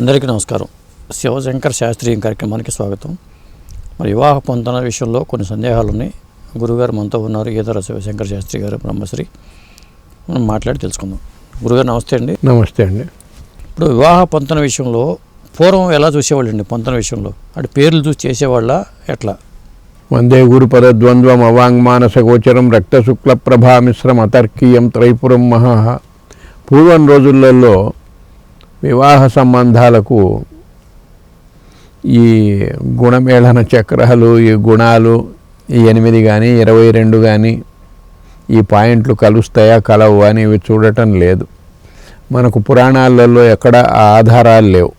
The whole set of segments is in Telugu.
అందరికీ నమస్కారం. శివశంకర్ శాస్త్రీయ కార్యక్రమానికి స్వాగతం. మరి వివాహ పొందన విషయంలో కొన్ని సందేహాలు ఉన్నాయి. గురుగారు మనతో ఉన్నారు, ఈదర శివశంకర్ శాస్త్రి గారు, బ్రహ్మశ్రీ. మనం మాట్లాడి తెలుసుకుందాం. గురుగారు నమస్తే అండి. నమస్తే అండి. ఇప్పుడు వివాహ పొందన విషయంలో పూర్వం ఎలా చూసేవాళ్ళు అండి? పొందన విషయంలో అంటే పేర్లు చూసి చేసేవాళ్ళ ఎట్లా? వందే గురుపదద్వంద్వం అవాంగ్మానస గోచరం రక్తశుక్ల ప్రభామిశ్రం అతర్కీయం త్రైపురం మహా. పూర్వం రోజులలో వివాహ సంబంధాలకు ఈ గుణమేళన చక్రాలు, ఈ గుణాలు, ఈ 8 కానీ 22 కానీ ఈ పాయింట్లు కలుస్తాయా కలవు అని ఇవి చూడటం లేదు. మనకు పురాణాలలో ఎక్కడ ఆధారాలు లేవు.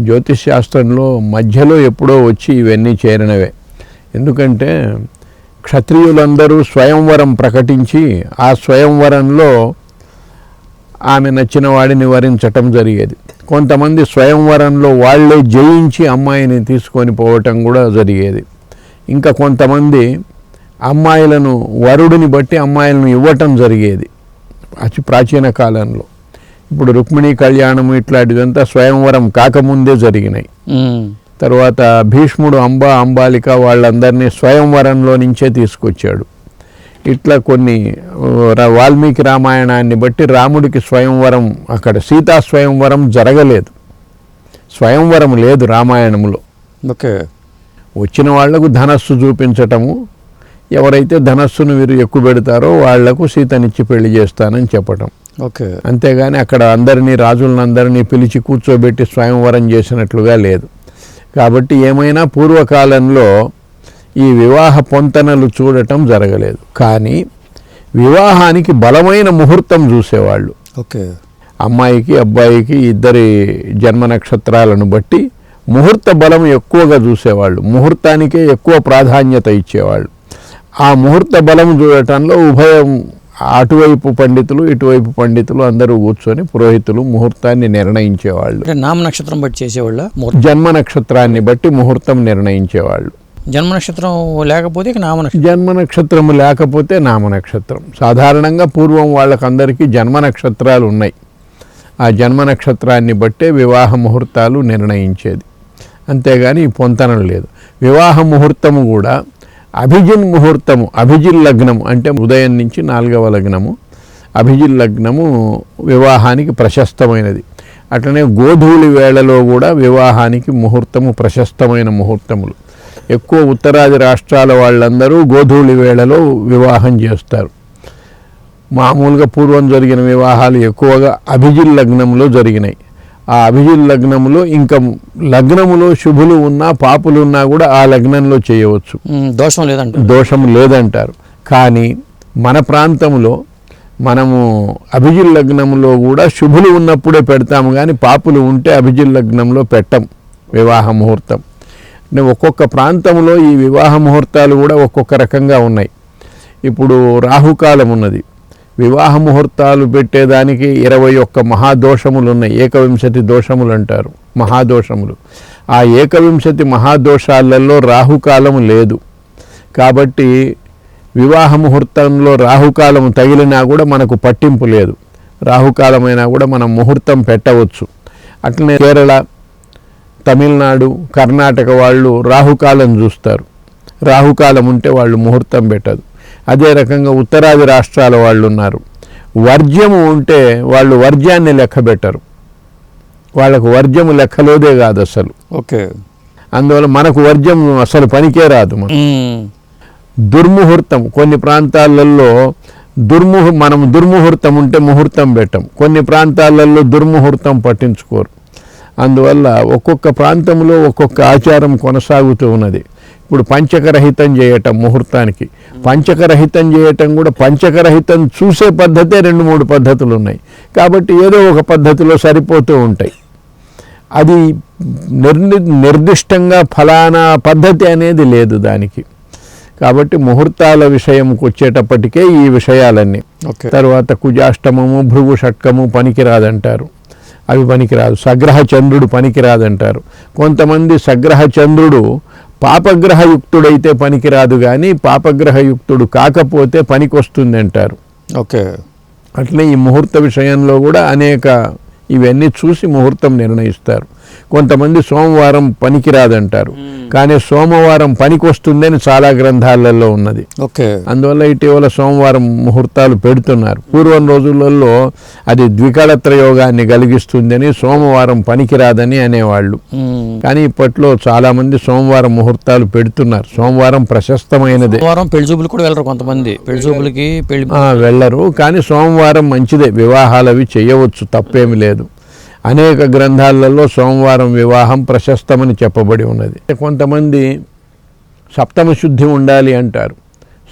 జ్యోతిష్ శాస్త్రంలో మధ్యలో ఎప్పుడో వచ్చి ఇవన్నీ చేరినవే. ఎందుకంటే క్షత్రియులందరూ స్వయంవరం ప్రకటించి ఆ స్వయంవరంలో ఆమె నచ్చిన వాడిని వరించటం జరిగేది. కొంతమంది స్వయంవరంలో వాళ్ళే జయించి అమ్మాయిని తీసుకొని పోవటం కూడా జరిగేది. ఇంకా కొంతమంది అమ్మాయిలను వరుడిని బట్టి అమ్మాయిలను ఇవ్వటం జరిగేది అతి ప్రాచీన కాలంలో. ఇప్పుడు రుక్మిణీ కళ్యాణం ఇట్లాంటిదంతా స్వయంవరం కాకముందే జరిగినాయి. తర్వాత భీష్ముడు అంబాలిక వాళ్ళందరినీ స్వయంవరంలో నుంచే తీసుకొచ్చాడు. ఇట్లా కొన్ని వాల్మీకి రామాయణాన్ని బట్టి రాముడికి స్వయంవరం, అక్కడ సీతా స్వయంవరం జరగలేదు. స్వయంవరం లేదు రామాయణంలో. ఓకే. వచ్చిన వాళ్లకు ధనస్సు చూపించటము, ఎవరైతే ధనస్సును వీరు ఎక్కువ పెడతారో వాళ్లకు సీతనిచ్చి పెళ్లి చేస్తానని చెప్పటం. ఓకే. అంతేగాని అక్కడ అందరినీ రాజులందరినీ పిలిచి కూర్చోబెట్టి స్వయంవరం చేసినట్లుగా లేదు. కాబట్టి ఏమైనా పూర్వకాలంలో ఈ వివాహ పొంతనలు చూడటం జరగలేదు. కానీ వివాహానికి బలమైన ముహూర్తం చూసేవాళ్ళు. ఓకే. అమ్మాయికి అబ్బాయికి ఇద్దరి జన్మ నక్షత్రాలను బట్టి ముహూర్త బలం ఎక్కువగా చూసేవాళ్ళు. ముహూర్తానికే ఎక్కువ ప్రాధాన్యత ఇచ్చేవాళ్ళు. ఆ ముహూర్త బలం చూడటంలో ఉభయం, అటువైపు పండితులు ఇటువైపు పండితులు అందరూ కూర్చొని పురోహితులు ముహూర్తాన్ని నిర్ణయించేవాళ్ళు. నామ నక్షత్రం బట్టి చేసేవాళ్ళ? జన్మ నక్షత్రాన్ని బట్టి ముహూర్తం నిర్ణయించేవాళ్ళు. జన్మ నక్షత్రం లేకపోతే జన్మ నక్షత్రం లేకపోతే నామ నక్షత్రం. సాధారణంగా పూర్వం వాళ్ళకందరికీ జన్మ నక్షత్రాలు ఉన్నాయి. ఆ జన్మ నక్షత్రాన్ని బట్టే వివాహ ముహూర్తాలు నిర్ణయించేది. అంతేగాని పొంతనం లేదు. వివాహ ముహూర్తము కూడా అభిజిన్ ముహూర్తము, అభిజిన్ లగ్నం అంటే ఉదయం నుంచి 4వ లగ్నము. అభిజిన్ లగ్నము వివాహానికి ప్రశస్తమైనది. అట్లనే గోధూళి వేళలో కూడా వివాహానికి ముహూర్తము ప్రశస్తమైన ముహూర్తములు. ఎక్కువ ఉత్తరాది రాష్ట్రాల వాళ్ళందరూ గోధూళి వేళలో వివాహం చేస్తారు. మామూలుగా పూర్వం జరిగిన వివాహాలు ఎక్కువగా అభిజిన్ లగ్నంలో జరిగినాయి. ఆ అభిజిన్ లగ్నంలో ఇంకా లగ్నములో శుభులు ఉన్నా పాపులు ఉన్నా కూడా ఆ లగ్నంలో చేయవచ్చు, దోషం లేదంటారు. కానీ మన ప్రాంతంలో మనము అభిజిన్ లగ్నంలో కూడా శుభులు ఉన్నప్పుడే పెడతాము, కానీ పాపులు ఉంటే అభిజిన్ లగ్నంలో పెట్టం వివాహ ముహూర్తం. ఒక్కొక్క ప్రాంతంలో ఈ వివాహ ముహూర్తాలు కూడా ఒక్కొక్క రకంగా ఉన్నాయి. ఇప్పుడు రాహుకాలం ఉన్నది. వివాహ ముహూర్తాలు పెట్టేదానికి 21 మహాదోషములు ఉన్నాయి. 21 దోషములు అంటారు, మహాదోషములు. ఆ 21 మహాదోషాలలో రాహుకాలము లేదు. కాబట్టి వివాహ ముహూర్తంలో రాహుకాలము తగిలినా కూడా మనకు పట్టింపు లేదు. రాహుకాలమైనా కూడా మనం ముహూర్తం పెట్టవచ్చు. అట్లనే కేరళ, తమిళనాడు, కర్ణాటక వాళ్ళు రాహుకాలం చూస్తారు. రాహుకాలం ఉంటే వాళ్ళు ముహూర్తం పెట్టదు. అదే రకంగా ఉత్తరాది రాష్ట్రాల వాళ్ళు ఉన్నారు. వర్జ్యము ఉంటే వాళ్ళు వర్జ్యాన్ని లెక్క పెట్టరు. వాళ్ళకు వర్జ్యము లెక్కలోదే కాదు అసలు. ఓకే. అందువల్ల మనకు వర్జ్యం అసలు పనికే రాదు. దుర్ముహూర్తం కొన్ని ప్రాంతాలలో మనం దుర్ముహూర్తం ఉంటే ముహూర్తం పెట్టం. కొన్ని ప్రాంతాలలో దుర్ముహూర్తం పట్టించుకోరు. అందువల్ల ఒక్కొక్క ప్రాంతంలో ఒక్కొక్క ఆచారం కొనసాగుతూ ఉన్నది. ఇప్పుడు పంచకరహితం చేయటం ముహూర్తానికి, పంచకరహితం చేయటం కూడా పంచకరహితం చూసే పద్ధతే 2-3 పద్ధతులు ఉన్నాయి. కాబట్టి ఏదో ఒక పద్ధతిలో సరిపోతూ ఉంటాయి. అది నిర్దిష్టంగా ఫలానా పద్ధతి అనేది లేదు దానికి. కాబట్టి ముహూర్తాల విషయంకి వచ్చేటప్పటికే ఈ విషయాలన్నీ. తర్వాత కుజాష్టమము, భృగు షట్కము పనికిరాదంటారు, అవి పనికిరాదు. సగ్రహ చంద్రుడు పనికిరాదంటారు. కొంతమంది సగ్రహ చంద్రుడు పాపగ్రహయుక్తుడైతే పనికిరాదు, కానీ పాపగ్రహయుక్తుడు కాకపోతే పనికొస్తుంది అంటారు. ఓకే. అట్లే ఈ ముహూర్త విషయంలో కూడా అనేక ఇవన్నీ చూసి ముహూర్తం నిర్ణయిస్తారు. కొంతమంది సోమవారం పనికిరాదంటారు, కానీ సోమవారం పనికి వస్తుందని చాలా గ్రంథాలలో ఉన్నది. ఓకే. అందువల్ల ఇటీవల సోమవారం ముహూర్తాలు పెడుతున్నారు. పూర్వం రోజులలో అది ద్వికళత్ర యోగాన్ని కలిగిస్తుందని, సోమవారం పనికిరాదని అనేవాళ్ళు. కానీ ఇప్పట్లో చాలా మంది సోమవారం ముహూర్తాలు పెడుతున్నారు. సోమవారం ప్రశస్తమైనదే. సోమవారం పెళ్లి చూపులు కూడా వెళ్ళరు కొంతమంది, పెళ్లి చూపులకి వెళ్ళరు, కానీ సోమవారం మంచిదే, వివాహాలు అవి చేయవచ్చు, తప్పేమి లేదు. అనేక గ్రంథాలలో సోమవారం వివాహం ప్రశస్తమని చెప్పబడి ఉన్నది. కొంతమంది సప్తమ శుద్ధి ఉండాలి అంటారు.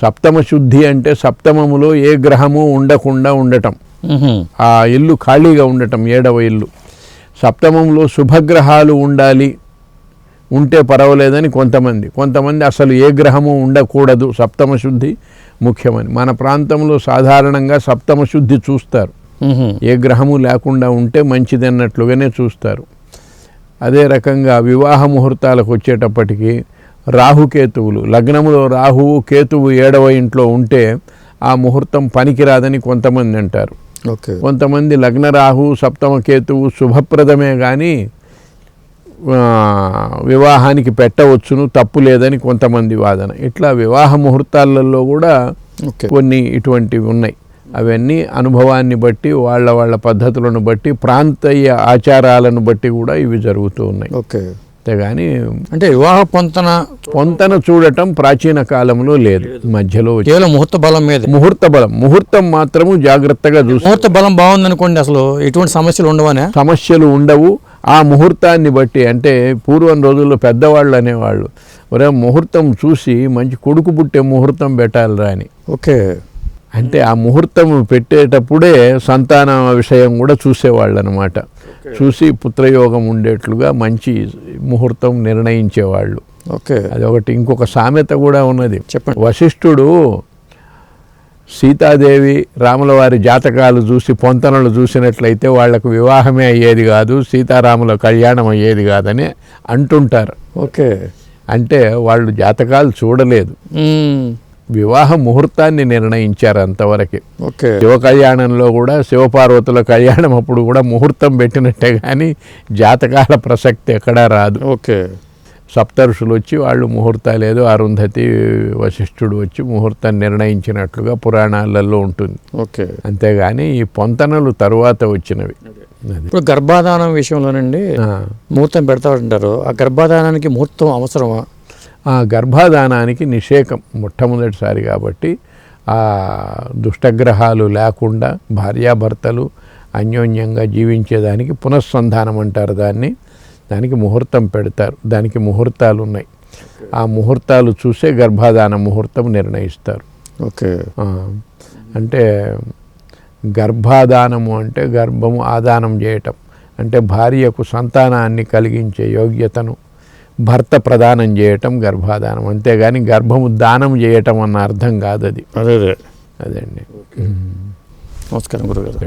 సప్తమ శుద్ధి అంటే సప్తమములో ఏ గ్రహము ఉండకుండా ఉండటం, ఆ ఇల్లు ఖాళీగా ఉండటం, 7వ ఇల్లు. సప్తమంలో శుభగ్రహాలు ఉండాలి, ఉంటే పర్వాలేదని కొంతమంది అసలు ఏ గ్రహము ఉండకూడదు, సప్తమ శుద్ధి ముఖ్యమని. మన ప్రాంతంలో సాధారణంగా సప్తమ శుద్ధి చూస్తారు, ఏ గ్రహము లేకుండా ఉంటే మంచిది అన్నట్లుగానే చూస్తారు. అదే రకంగా వివాహ ముహూర్తాలకు వచ్చేటప్పటికి రాహుకేతువులు, లగ్నములో రాహువు కేతువు 7వ ఇంట్లో ఉంటే ఆ ముహూర్తం పనికిరాదని కొంతమంది అంటారు. కొంతమంది లగ్న రాహు సప్తమ కేతువు శుభప్రదమే కానీ వివాహానికి పెట్టవచ్చును, తప్పు లేదని కొంతమంది వాదన. ఇట్లా వివాహ ముహూర్తాలలో కూడా కొన్ని ఇటువంటివి ఉన్నాయి. అవన్నీ అనుభవాన్ని బట్టి, వాళ్ళ పద్ధతులను బట్టి, ప్రాంతీయ ఆచారాలను బట్టి కూడా ఇవి జరుగుతూ ఉన్నాయి. అంతేగాని అంటే వివాహ పొంతన చూడటం ప్రాచీన కాలంలో లేదు, మధ్యలో కేవలం ముహూర్త బలం మీద. ముహూర్తం మాత్రము జాగ్రత్తగా చూసి, ముహూర్త బలం బాగుందనుకోండి, అసలు ఎటువంటి సమస్యలు ఉండవనే. సమస్యలు ఉండవు. ఆ ముహూర్తాన్ని బట్టి, అంటే పూర్వం రోజుల్లో పెద్దవాళ్ళు అనేవాళ్ళు, ఒరే ముహూర్తం చూసి మంచి కొడుకు పుట్టే ముహూర్తం పెట్టాలిరా అని. అంటే ఆ ముహూర్తం పెట్టేటప్పుడే సంతాన విషయం కూడా చూసేవాళ్ళు అనమాట. చూసి పుత్రయోగం ఉండేట్లుగా మంచి ముహూర్తం నిర్ణయించేవాళ్ళు. అదొకటి. ఇంకొక సామెత కూడా ఉన్నది, చెప్పండి. వశిష్ఠుడు సీతాదేవి రాముల వారి జాతకాలు చూసి పొంతనలు చూసినట్లయితే వాళ్లకు వివాహమే అయ్యేది కాదు, సీతారాముల కళ్యాణం అయ్యేది కాదని అంటుంటారు. అంటే వాళ్ళు జాతకాలు చూడలేదు, వివాహ ముహూర్తాన్ని నిర్ణయించారు అంతవరకే. శివ కళ్యాణంలో కూడా శివపార్వతుల కళ్యాణం అప్పుడు కూడా ముహూర్తం పెట్టినట్టే కానీ జాతకాల ప్రసక్తి ఎక్కడా రాదు. సప్తఋషులు వచ్చి వాళ్ళు ముహూర్తాలు ఏదో అరుంధతి వశిష్ఠుడు వచ్చి ముహూర్తాన్ని నిర్ణయించినట్లుగా పురాణాలలో ఉంటుంది. అంతేగాని ఈ పొంతనలు తరువాత వచ్చినవి. ఇప్పుడు గర్భాధానం విషయంలోనండి ముహూర్తం పెడతా ఉంటారు. ఆ గర్భాధానానికి ముహూర్తం అవసరమా? ఆ గర్భాధానానికి నిషేకం మొట్టమొదటిసారి కాబట్టి ఆ దుష్టగ్రహాలు లేకుండా భార్యాభర్తలు అన్యోన్యంగా జీవించేదానికి పునఃసంధానం అంటారు దానికి ముహూర్తం పెడతారు. దానికి ముహూర్తాలు ఉన్నాయి. ఆ ముహూర్తాలు చూసే గర్భాధాన ముహూర్తం నిర్ణయిస్తారు. అంటే గర్భాధానము అంటే గర్భము ఆదానం చేయటం, అంటే భార్యకు సంతానాన్ని కలిగించే యోగ్యతను భర్త ప్రదానం చేయటం గర్భాధానం. అంతేగాని గర్భము దానం చేయటం అన్న అర్థం కాదు అది. అదే అదండి. నమస్కారం గురుగారు.